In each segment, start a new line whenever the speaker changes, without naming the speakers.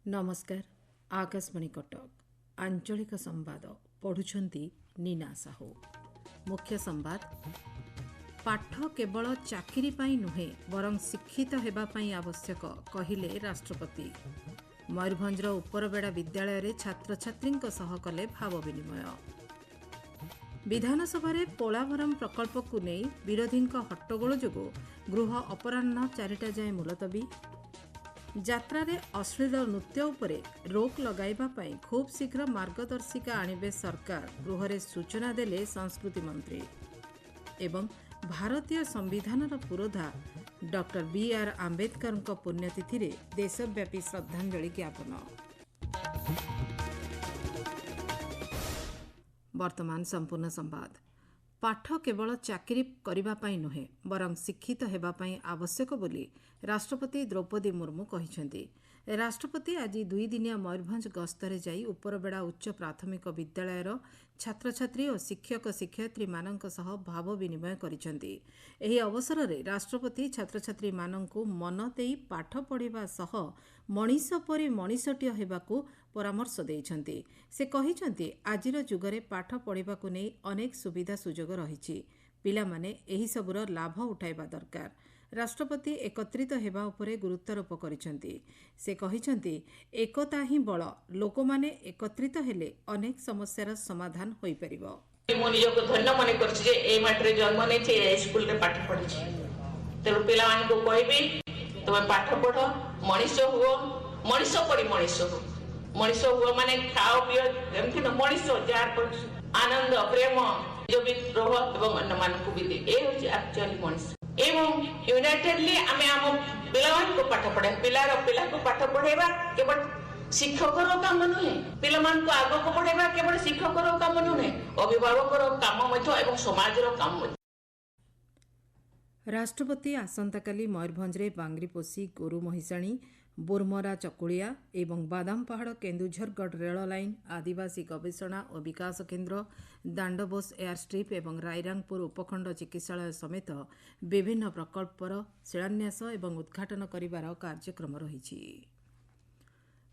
नमस्कार। आकाशवाणी कटक आंचलिक संवाद पढ़ुछंती नीना साहू। मुख्य संवाद पाठ केवल चाकरी पाई नुहे बरं शिक्षित हेबा पाई आवश्यक कहिले राष्ट्रपति। मयूरभंजर उपरबेड़ा विद्यालय रे छात्र छात्री सह कले भाव विनिमय। विधानसभा पोलाभरम प्रकल्प को नहीं विरोधी हट्टगोल जोगु गृह अपराह्न 4टा जाए मुलतवी। यात्रारे अश्लील नृत्य उपरे रोक लगाइबा पाई खूब शीघ्र मार्गदर्शिका आनिबे सरकार गृहरे सूचना देले संस्कृति मंत्री। एवं भारतीय संविधानर पुरोधा डॉक्टर बी.आर. आंबेडकर पुण्यतिथि रे देशव्यापी श्रद्धांजलि ज्ञापन। वर्तमान संपूर्ण संवाद। पाठ केवल चाकरी करिबा पाई नुहे बरं शिक्षित हेबा पाई आवश्यक बोली राष्ट्रपति द्रौपदी मुर्मू कहिसेंती। राष्ट्रपति आज 2 दिनिया मयूरभंज गस्तरे जाई उपरबेड़ा उच्च प्राथमिक विद्यालयर छात्र छात्री और शिक्षक शिक्षयित्री मानक सह भाव विनिमय करिसेंती। एही अवसर रे राष्ट्रपति छात्र छात्री मानकु मन देई पाठ पढ़िबा सह मनीष परि मनीषटिय हेबाकु परामर्श देइछंती। से कहिसेंती आजिर जुगरे पाठ पढ़िबाकु नै अनेक सुविधा सुजोग रहिछि। पिलामाने एही सबुर लाभ उठाइबा दरकार। राष्ट्रपति एकत्रित हेबा उपरे गुरुत्वारोप करिसेंती। से कहिसेंती एकता ही बल, लोकमाने एकत्रित हेले अनेक समस्यार समाधान होई परिबो।
मो निजको धन्य मने करछि जे ए माटरे जन्म नै छै ए स्कूल रे पाठ पढिछि। तेरु पिलामान को कहबी तमे पाठ पढ, मनीष हुओ, मनीष परि मनीष हो। मनीष हुओ माने खाओ पियो एमथि न मनीष जार पर आनंद प्रेम जो भी रोह एवं अन्य मानकु भी दे ए होछि एक्चुअली मनीष। एवं यूनाइटेडली आमे आम पिलामान को पाठ पढे पिला को पाठ पढेबा केवल शिक्षकर काम नुहे। पिलामान को आगो को पढेबा केवल शिक्षकर काम नुहे, अभिभावकर काम मध्य एवं समाजर काम मध्य।
राष्ट्रपति आसंताकाली मयूरभंजरे बांग्रीपोशी गोरु महिषाणी बोरमरा चकुलिया एवं बादाम पहाड़ केन्दुझरगढ़ रेल लाइन आदिवासी गवेषणा और विकास केन्द्र दांडबोस एयरस्ट्रिप एवं रायरंगपुर उपखंड चिकित्सालय समेत विभिन्न प्रकल्पर शिलान्यास एवं उद्घाटन करिवार कार्यक्रम रहिछि।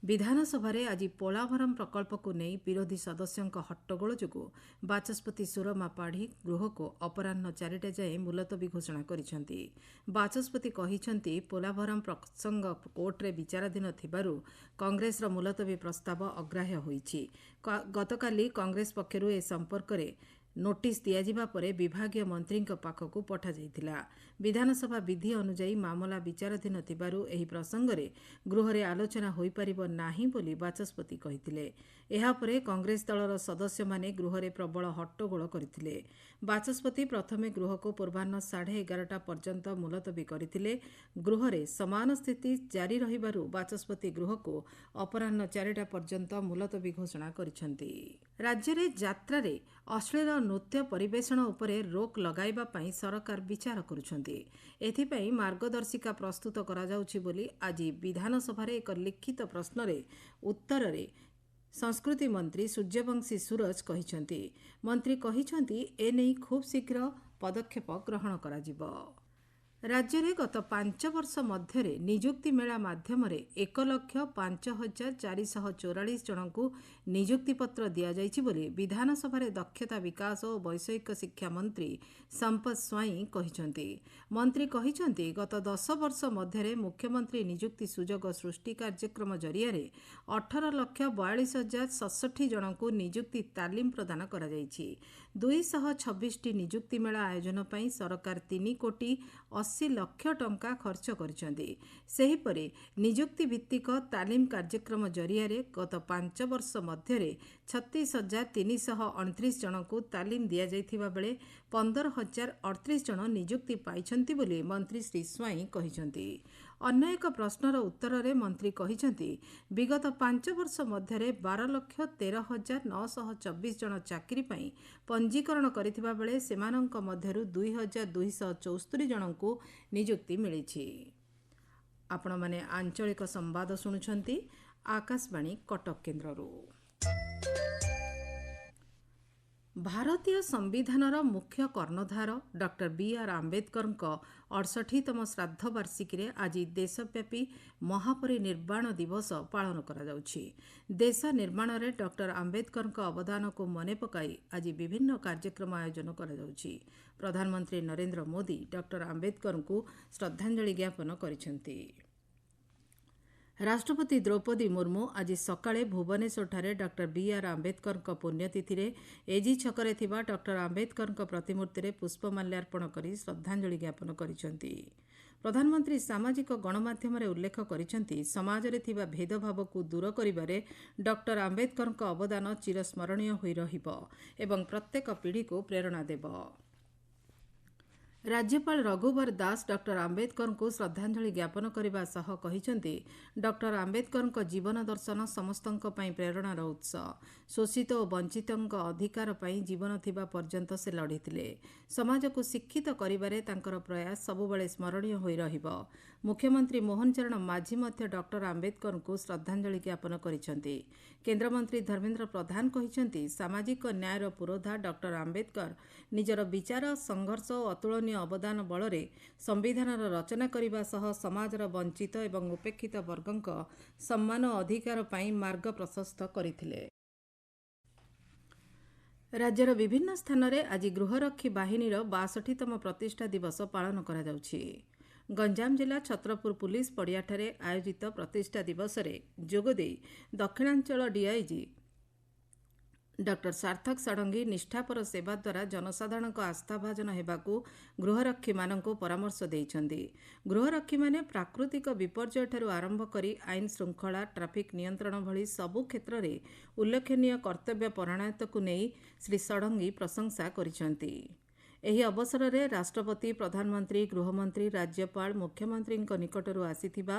विधानसभा आज पोलाभरम प्रकल्प को नहीं विरोधी सदस्यों हट्टगोल जोगु बाचस्पति सुरमा पाढ़ी गृह को अपराह्न 4टा जाए मुलतवी घोषणा करिसेंती। बाचस्पति कहिसेंती पोलाभरम प्रसंग कोर्टरे विचाराधीन थिबारु कांग्रेस मुलतवी प्रस्ताव अग्राह्य होईछि। गतकाली कांग्रेस पक्षरु ए संपर्क रे नोटिस दियाजिबा परे विभागीय मंत्री पाखकु पठा जाइथिला। विधानसभा विधि अनुजाई मामला विचाराधीन थिबारु एही प्रसंगरे गृहरे आलोचना होई परिबो नाही बोली बाचस्पति कहिथिले। एहा परे कांग्रेस दलर सदस्य माने गृहरे प्रबल हट्टगोल करथिले। बाचस्पति प्रथमे गृह को पूर्वाह्न 11:30 पर्यंत मुलतवी करथिले। गृहरे समान स्थिति जारी रहिबारु बाचस्पति गृह को अपराह्न 4टा पर्यंत मुलतवी घोषणा करिसेंती। राज्य रे यात्रा रे अश्लील नृत्य परिवेषण उपरे रोक लगाइबा पाई सरकार विचार करुछंती। एथिपाई मार्गदर्शिका प्रस्तुत करा जाउछि बोली आज विधानसभा एक लिखित प्रश्न रे उत्तर रे संस्कृति मंत्री सूर्यवंशी सूरज कहिसेंती। मंत्री कहिसेंती एनै खूब शीघ्र पदक्षेप ग्रहण करा जिवो। राज्य में गत 5 वर्ष मध्य निजुक्ति मेला माध्यम 1,05,444 जन को निजुक्तिपत्र दि जाइछि बोली विधानसभा दक्षता विकास और वैषयिक शिक्षा मंत्री संपत स्वाई कहिसेंती। मंत्री कहिसेंती गत 10 वर्ष मध्य मुख्यमंत्री निजुक्ति सुजोग सृष्टि कार्यक्रम जरिया 18,42,067 जन को निजुक्ति तालीम प्रदान करा जाइछि। 226 निजुक्ति मेला आयोजन पई सरकार 3,80 लक्ष टंका खर्च करिसेंती। सेहीपरि निजुक्ति भित्तिक तालीम कार्यक्रम जरिया गत 5 वर्ष मध्य 36,329 जन को तालीम दि जाइथिबा बेले 15,038 जन निजुक्ति पाइछंती बोली मंत्री श्री स्वाई कहिसेंती। अन्य एक प्रश्नर उत्तर रे मंत्री कहिसेंती विगत 5 वर्ष मध्य 12,13,924 जन चाकरी पई पंजीकरण करिथिबा बेले सेमानंक मध्यरु 2,274 जन को निजुक्ति मिलिछि। आपण माने आंचलिक संवाद सुनुछंती आकाशवाणी कटक केन्द्ररू। ଭାରତୀୟ ସମ୍ବିଧାନର ମୁଖ୍ୟ କର୍ଣ୍ଣଧାର ଡକ୍ଟର ବିଆର୍ ଆମ୍ବେଦକରଙ୍କ 68ତମ ଶ୍ରାଦ୍ଧ ବାର୍ଷିକୀରେ ଆଜି ଦେଶବ୍ୟାପୀ ମହାପରିନିର୍ବାଣ ଦିବସ ପାଳନ କରାଯାଉଛି। ଦେଶ ନିର୍ମାଣରେ ଡକ୍ଟର ଆମ୍ବେଦକରଙ୍କ ଅବଦାନକୁ ମନେ ପକାଇ ଆଜି ବିଭିନ୍ନ କାର୍ଯ୍ୟକ୍ରମ ଆୟୋଜନ କରାଯାଉଛି। ପ୍ରଧାନମନ୍ତ୍ରୀ ନରେନ୍ଦ୍ର ମୋଦି ଡକ୍ଟର ଆମ୍ବେଦକରଙ୍କୁ ଶ୍ରଦ୍ଧାଞ୍ଜଳି ଜ୍ଞାପନ କରିଛନ୍ତି। ରାଷ୍ଟ୍ରପତି ଦ୍ରୌପଦୀ ମୁର୍ମୁ ଆଜି ସକାଳେ ଭୁବନେଶ୍ୱରଠାରେ ଡକ୍ଟର ବିଆର୍ ଆମ୍ବେଦକରଙ୍କ ପୁଣ୍ୟତିଥିରେ ଏଜି ଛକରେ ଥିବା ଡକ୍ଟର ଆମ୍ବେଦକରଙ୍କ ପ୍ରତିମୂର୍ତ୍ତିରେ ପୁଷ୍ପମାଲ୍ୟାର୍ପଣ କରି ଶ୍ରଦ୍ଧାଞ୍ଜଳି ଜ୍ଞାପନ କରିଛନ୍ତି। ପ୍ରଧାନମନ୍ତ୍ରୀ ସାମାଜିକ ଗଣମାଧ୍ୟମରେ ଉଲ୍ଲେଖ କରିଛନ୍ତି, ସମାଜରେ ଥିବା ଭେଦଭାବକୁ ଦୂର କରିବାରେ ଡକ୍ଟର ଆମ୍ବେଦକରଙ୍କ ଅବଦାନ ଚିରସ୍ମରଣୀୟ ହୋଇ ରହିବ ଏବଂ ପ୍ରତ୍ୟେକ ପିଢ଼ିକୁ ପ୍ରେରଣା ଦେବ। ରାଜ୍ୟପାଳ ରଘୁବର ଦାସ ଡକ୍ଟର ଆମ୍ବେଦକରଙ୍କୁ ଶ୍ରଦ୍ଧାଞ୍ଜଳି ଜ୍ଞାପନ କରିବା ସହ କହିଛନ୍ତି, ଡକ୍ଟର ଆମ୍ବେଦକରଙ୍କ ଜୀବନ ଦର୍ଶନ ସମସ୍ତଙ୍କ ପାଇଁ ପ୍ରେରଣାର ଉତ୍ସ। ଶୋଷିତ ଓ ବଞ୍ଚିତଙ୍କ ଅଧିକାର ପାଇଁ ଜୀବନ ଥିବା ପର୍ଯ୍ୟନ୍ତ ସେ ଲଢ଼ିଥିଲେ। ସମାଜକୁ ଶିକ୍ଷିତ କରିବାରେ ତାଙ୍କର ପ୍ରୟାସ ସବୁବେଳେ ସ୍ମରଣୀୟ ହୋଇ ରହିବ। ମୁଖ୍ୟମନ୍ତ୍ରୀ ମୋହନ ଚରଣ ମାଝୀ ମଧ୍ୟ ଡକ୍ଟର ଆମ୍ବେଦକରଙ୍କୁ ଶ୍ରଦ୍ଧାଞ୍ଜଳି ଜ୍ଞାପନ କରିଛନ୍ତି। କେନ୍ଦ୍ରମନ୍ତ୍ରୀ ଧର୍ମେନ୍ଦ୍ର ପ୍ରଧାନ କହିଛନ୍ତି, ସାମାଜିକ ନ୍ୟାୟର ପୁରୋଧା ଡକ୍ଟର ଆମ୍ବେଦକର ନିଜର ବିଚାର, ସଂଘର୍ଷ ଓ ଅତୁଳନୀୟ ଅବଦାନ ବଳରେ ସମ୍ବିଧାନର ରଚନା କରିବା ସହ ସମାଜର ବଞ୍ଚିତ ଏବଂ ଉପେକ୍ଷିତ ବର୍ଗଙ୍କ ସମ୍ମାନ ଓ ଅଧିକାର ପାଇଁ ମାର୍ଗ ପ୍ରଶସ୍ତ କରିଥିଲେ। ରାଜ୍ୟର ବିଭିନ୍ନ ସ୍ଥାନରେ ଆଜି ଗୃହରକ୍ଷୀ ବାହିନୀର 62ତମ ପ୍ରତିଷ୍ଠା ଦିବସ ପାଳନ କରାଯାଉଛି। ଗଞ୍ଜାମ ଜିଲ୍ଲା ଛତ୍ରପୁର ପୁଲିସ ପଡ଼ିଆଠାରେ ଆୟୋଜିତ ପ୍ରତିଷ୍ଠା ଦିବସରେ ଯୋଗଦେଇ ଦକ୍ଷିଣାଞ୍ଚଳ ଡିଆଇଜି ଡକ୍ଟର ସାର୍ଥକ ଷଡ଼ଙ୍ଗୀ ନିଷ୍ଠାପର ସେବା ଦ୍ୱାରା ଜନସାଧାରଣଙ୍କ ଆସ୍ଥାଭାଜନ ହେବାକୁ ଗୃହରକ୍ଷୀମାନଙ୍କୁ ପରାମର୍ଶ ଦେଇଛନ୍ତି। ଗୃହରକ୍ଷୀମାନେ ପ୍ରାକୃତିକ ବିପର୍ଯ୍ୟୟଠାରୁ ଆରମ୍ଭ କରି ଆଇନ ଶୃଙ୍ଖଳା, ଟ୍ରାଫିକ୍ ନିୟନ୍ତ୍ରଣ ଭଳି ସବୁ କ୍ଷେତ୍ରରେ ଉଲ୍ଲେଖନୀୟ କର୍ତ୍ତବ୍ୟ ପରାୟଣତାକୁ ନେଇ ଶ୍ରୀ ଷଡ଼ଙ୍ଗୀ ପ୍ରଶଂସା କରିଛନ୍ତି। ଏହି ଅବସରରେ ରାଷ୍ଟ୍ରପତି, ପ୍ରଧାନମନ୍ତ୍ରୀ, ଗୃହମନ୍ତ୍ରୀ, ରାଜ୍ୟପାଳ, ମୁଖ୍ୟମନ୍ତ୍ରୀଙ୍କ ନିକଟରୁ ଆସିଥିବା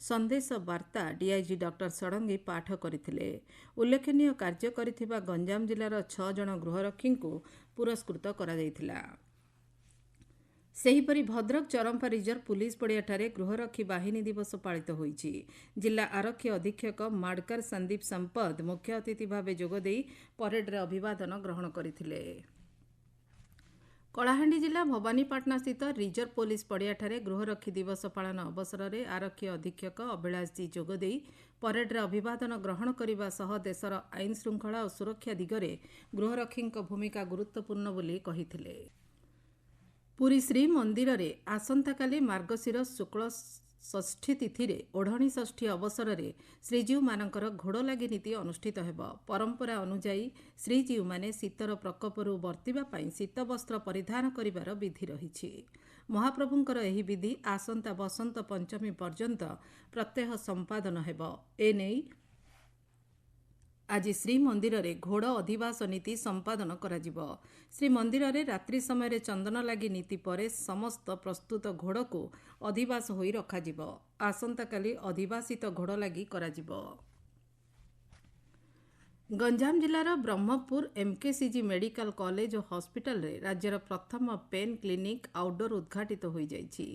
ସନ୍ଦେଶ ବାର୍ତ୍ତା ଡିଆଇଜି ଡକ୍ଟର ଷଡ଼ଙ୍ଗୀ ପାଠ କରିଥିଲେ। ଉଲ୍ଲେଖନୀୟ କାର୍ଯ୍ୟ କରିଥିବା ଗଞ୍ଜାମ ଜିଲ୍ଲାର 6 ଜଣ ଗୃହରକ୍ଷୀଙ୍କୁ ପୁରସ୍କୃତ କରାଯାଇଥିଲା। ସେହିପରି ଭଦ୍ରକ ଚରମ୍ପା ରିଜର୍ଭ ପୁଲିସ ପଡ଼ିଆଠାରେ ଗୃହରକ୍ଷୀ ବାହିନୀ ଦିବସ ପାଳିତ ହୋଇଛି। ଜିଲ୍ଲା ଆରକ୍ଷୀ ଅଧୀକ୍ଷକ ମାଡକାର ସନ୍ଦୀପ ସମ୍ପଦ ମୁଖ୍ୟ ଅତିଥି ଭାବେ ଯୋଗଦେଇ ପରେଡରେ ଅଭିବାଦନ ଗ୍ରହଣ କରିଥିଲେ। କଳାହାଣ୍ଡି ଜିଲ୍ଲା ଭବାନୀପାଟଣାସ୍ଥିତ ରିଜର୍ଭ ପୋଲିସ ପଡ଼ିଆଠାରେ ଗୃହରକ୍ଷୀ ଦିବସ ପାଳନ ଅବସରରେ ଆରକ୍ଷୀ ଅଧୀକ୍ଷକ ଅଭିଳାଷ ଜି ଯୋଗଦେଇ ପରେଡରେ ଅଭିବାଦନ ଗ୍ରହଣ କରିବା ସହ ଦେଶର ଆଇନ ଶୃଙ୍ଖଳା ଓ ସୁରକ୍ଷା ଦିଗରେ ଗୃହରକ୍ଷୀଙ୍କ ଭୂମିକା ଗୁରୁତ୍ୱପୂର୍ଣ୍ଣ ବୋଲି କହିଥିଲେ। ପୁରୀ ଶ୍ରୀମନ୍ଦିରରେ ଆସନ୍ତାକାଲି ମାର୍ଗଶିର ଶୁକ୍ଳ ଷଷ୍ଠୀ ତିଥିରେ ଓଢ଼ଣୀ ଷଷ୍ଠୀ ଅବସରରେ ଶ୍ରୀଜୀଉମାନଙ୍କର ଘୋଡ଼ଲାଗି ନୀତି ଅନୁଷ୍ଠିତ ହେବ। ପରମ୍ପରା ଅନୁଯାୟୀ ଶ୍ରୀଜୀଉମାନେ ଶୀତର ପ୍ରକୋପରୁ ବର୍ତ୍ତିବା ପାଇଁ ଶୀତବସ୍ତ୍ର ପରିଧାନ କରିବାର ବିଧି ରହିଛି। ମହାପ୍ରଭୁଙ୍କର ଏହି ବିଧି ଆସନ୍ତା ବସନ୍ତ ପଞ୍ଚମୀ ପର୍ଯ୍ୟନ୍ତ ପ୍ରତ୍ୟହ ସମ୍ପାଦନ ହେବ। ଏନେଇ ଆଜି ଶ୍ରୀମନ୍ଦିରରେ ଘୋଡ଼ ଅଧିବାସ ନୀତି ସମ୍ପାଦନ କରାଯିବ। ଶ୍ରୀମନ୍ଦିରରେ ରାତ୍ରି ସମୟରେ ଚନ୍ଦନ ଲାଗି ନୀତି ପରେ ସମସ୍ତ ପ୍ରସ୍ତୁତ ଘୋଡ଼କୁ ଅଧିବାସ ହୋଇ ରଖାଯିବ। ଆସନ୍ତାକାଲି ଅଧିବାସିତ ଘୋଡ଼ ଲାଗି କରାଯିବ। ଗଞ୍ଜାମ ଜିଲ୍ଲାର ବ୍ରହ୍ମପୁର ଏମ୍କେସିଜି ମେଡିକାଲ କଲେଜ ଓ ହସ୍ପିଟାଲରେ ରାଜ୍ୟର ପ୍ରଥମ ପେନ୍ କ୍ଲିନିକ୍ ଆଉଟଡୋର ଉଦ୍ଘାଟିତ ହୋଇଯାଇଛି।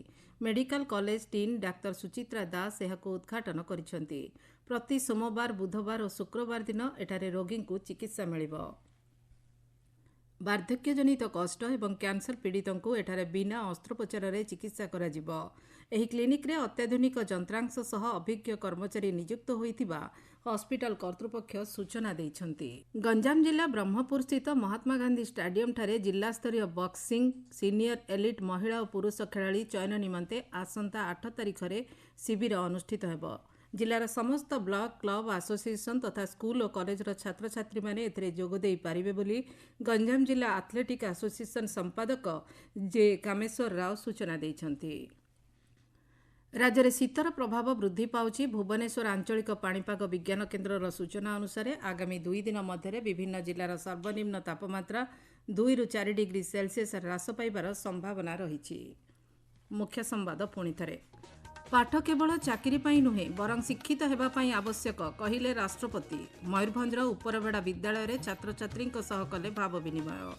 ମେଡିକାଲ କଲେଜ ଡିନ୍ ଡାକ୍ତର ସୁଚିତ୍ରା ଦାସ ଏହାକୁ ଉଦ୍ଘାଟନ କରିଛନ୍ତି। ପ୍ରତି ସୋମବାର, ବୁଧବାର ଓ ଶୁକ୍ରବାର ଦିନ ଏଠାରେ ରୋଗୀଙ୍କୁ ଚିକିତ୍ସା ମିଳିବ। ବାର୍ଦ୍ଧକ୍ୟଜନିତ କଷ୍ଟ ଏବଂ କ୍ୟାନ୍ସର ପୀଡ଼ିତଙ୍କୁ ଏଠାରେ ବିନା ଅସ୍ତ୍ରୋପଚାରରେ ଚିକିତ୍ସା କରାଯିବ। ଏହି କ୍ଲିନିକ୍ରେ ଅତ୍ୟାଧୁନିକ ଯନ୍ତ୍ରାଂଶ ସହ ଅଭିଜ୍ଞ କର୍ମଚାରୀ ନିଯୁକ୍ତ ହୋଇଥିବା ହସ୍ପିଟାଲ କର୍ତ୍ତୃପକ୍ଷ ସୂଚନା ଦେଇଛନ୍ତି। ଗଞ୍ଜାମ ଜିଲ୍ଲା ବ୍ରହ୍ମପୁରସ୍ଥିତ ମହାତ୍ମାଗାନ୍ଧୀ ଷ୍ଟାଡିୟମଠାରେ ଜିଲ୍ଲାସ୍ତରୀୟ ବକ୍ସିଂ ସିନିୟର ଏଲିଟ୍ ମହିଳା ଓ ପୁରୁଷ ଖେଳାଳି ଚୟନ ନିମନ୍ତେ ଆସନ୍ତା 8 ତାରିଖରେ ଶିବିର ଅନୁଷ୍ଠିତ ହେବ। ଜିଲ୍ଲାର ସମସ୍ତ ବ୍ଲକ, କ୍ଲବ, ଆସୋସିଏସନ ତଥା ସ୍କୁଲ ଓ କଲେଜର ଛାତ୍ରଛାତ୍ରୀମାନେ ଏଥିରେ ଯୋଗ ଦେଇପାରିବେ ବୋଲି ଗଞ୍ଜାମ ଜିଲ୍ଲା ଆଥଲେଟିକ୍ ଆସୋସିଏସନ ସମ୍ପାଦକ ଜେ କାମେଶ୍ୱର ରାଓ ସୂଚନା ଦେଇଛନ୍ତି। ରାଜ୍ୟରେ ଶୀତର ପ୍ରଭାବ ବୃଦ୍ଧି ପାଉଛି। ଭୁବନେଶ୍ୱର ଆଞ୍ଚଳିକ ପାଣିପାଗ ବିଜ୍ଞାନ କେନ୍ଦ୍ରର ସୂଚନା ଅନୁସାରେ ଆଗାମୀ 2 ଦିନ ମଧ୍ୟରେ ବିଭିନ୍ନ ଜିଲ୍ଲାର ସର୍ବନିମ୍ନ ତାପମାତ୍ରା 2ରୁ 4 ଡିଗ୍ରୀ ସେଲସିୟସ୍ ହ୍ରାସ ପାଇବାର ସମ୍ଭାବନା ରହିଛି। ମୁଖ୍ୟ ସମ୍ବାଦ ପୁଣିଥରେ। ପାଠ କେବଳ ଚାକିରି ପାଇଁ ନୁହେଁ, ବରଂ ଶିକ୍ଷିତ ହେବା ପାଇଁ ଆବଶ୍ୟକ, କହିଲେ ରାଷ୍ଟ୍ରପତି। ମୟୂରଭଞ୍ଜର ଉପରବେଡ଼ା ବିଦ୍ୟାଳୟରେ ଛାତ୍ରଛାତ୍ରୀଙ୍କ ସହ କଲେ ଭାବ ବିନିମୟ।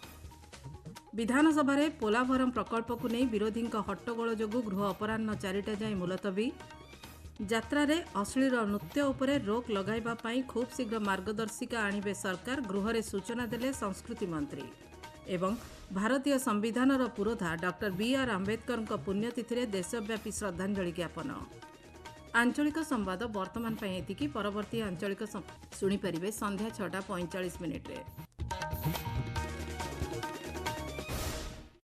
ବିଧାନସଭାରେ ପୋଲାଭରମ୍ ପ୍ରକଳ୍ପକୁ ନେଇ ବିରୋଧୀଙ୍କ ହଟ୍ଟଗୋଳ ଯୋଗୁଁ ଗୃହ ଅପରାହ୍ନ 4ଟା ଯାଏଁ ମୁଲତବୀ। ଯାତ୍ରାରେ ଅଶ୍ଳୀଳ ନୃତ୍ୟ ଉପରେ ରୋକ୍ ଲଗାଇବା ପାଇଁ ଖୁବ୍ ଶୀଘ୍ର ମାର୍ଗଦର୍ଶିକା ଆଣିବେ ସରକାର, ଗୃହରେ ସୂଚନା ଦେଲେ ସଂସ୍କୃତି ମନ୍ତ୍ରୀ। ଏବଂ ଭାରତୀୟ ସମ୍ବିଧାନର ପୁରୋଧା ଡକ୍ଟର B.R. ଆମ୍ବେଦକରଙ୍କ ପୁଣ୍ୟତିଥିରେ ଦେଶବ୍ୟାପୀ ଶ୍ରଦ୍ଧାଞ୍ଜଳି ଜ୍ଞାପନ। ଆଞ୍ଚଳିକ ସମ୍ବାଦ ବର୍ତ୍ତମାନ ପାଇଁ ଏତିକି। ପରବର୍ତ୍ତୀ ଆଞ୍ଚଳିକ ଶୁଣିପାରିବେ ସନ୍ଧ୍ୟା 6:45 ମିନିଟ୍ରେ।